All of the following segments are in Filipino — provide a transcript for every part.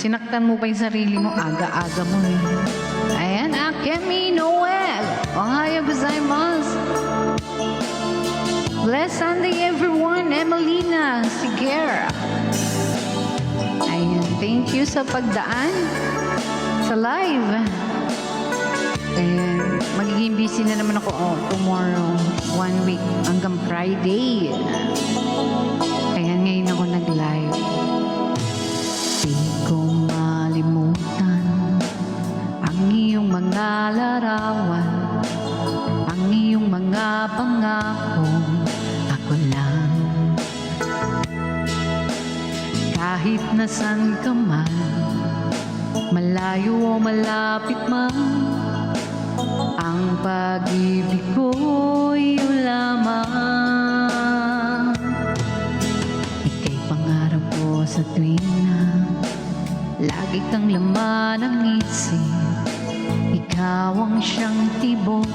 Sinaktan mo pa yung sarili mo, aga-aga mo eh. Ayan, Akemi Noel. Ohayo gozaimasu. Blessed Sunday everyone. Emelina Sigera. Ayan, thank you sa pagdaan sa live. Ayan, magiging busy na naman ako tomorrow, 1 week hanggang Friday. Ayan, ngayon ako nag-live. Di ko malimutan ang iyong mga larawan, ang iyong mga pangako, ako lang. Kahit nasan ka man, malayo o malapit man, ang pag-ibig ko'y iyong lamang. Ika'y pangarap ko sa tuwing na lagi kang laman ng isip. Ikaw ang siyang tibok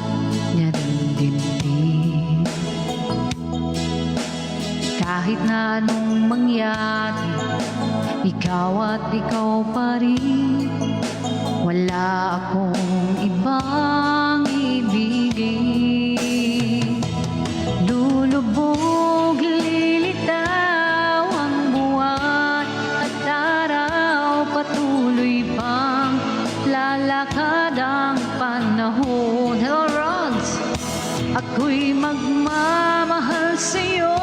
niya rin dibdib. Kahit na anong mangyari, ikaw at ikaw pa rin. Wala akong ibang ibigin. Lulubog, lilitaw ang buwan at araw, patuloy pang lalakad ang panahon. Hello, Rods! Ako'y magmamahal sa'yo,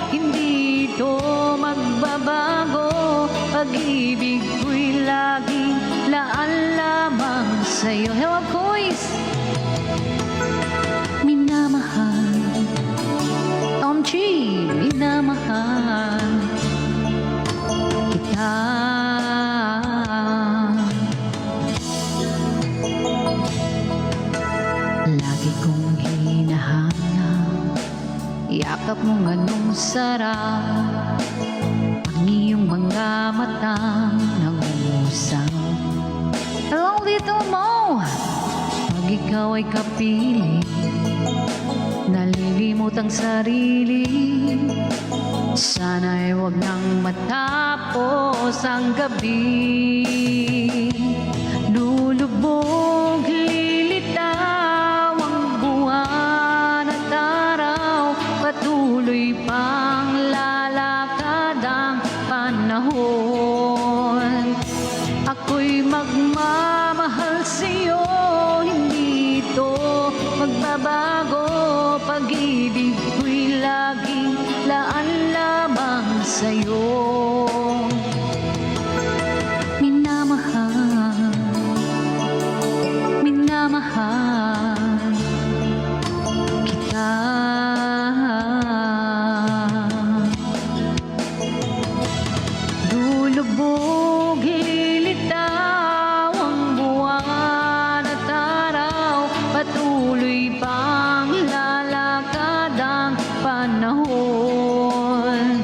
hindi ito magbabago. Pag-ibig ko'y laging laan lamang sa'yo. Hello, boys! Minamahal, Tom G, minamahal kita. Lagi kong hinahanap yakap mong anong sarap, ang iyong mga matang nangungusap. Hello, Little Mo! Pag ikaw ay kapili, nalilimot ang sarili. Sana'y huwag nang matapos ang gabi. Lulubog, lilitaw ang buwan at araw, patuloy pang lalakad ang panahon. Ako'y magmamahal sa'yo, hindi ito magbabago. Pag-ibig ko'y laging laan lamang sa'yo. Minamahal, minamahal kita. Lulubog, lilitaw ang buwan at araw, patuloy pang lalakad ang panahon.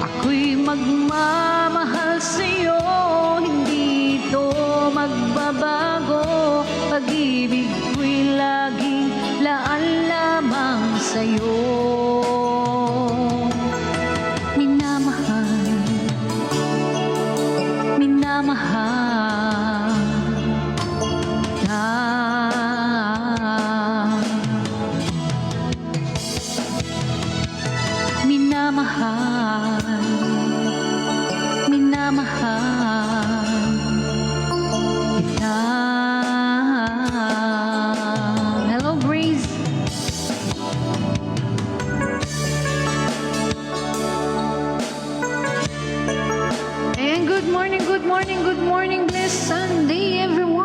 Ako'y magmamahal sa'yo, hindi ito magbabago. Pag-ibig ko'y laging laan lamang sa'yo. Minamahal, minamahal ka. Minamahal, minamahal kita. Hello, Breeze. And good morning, good morning, good morning. Blessed Sunday, everyone.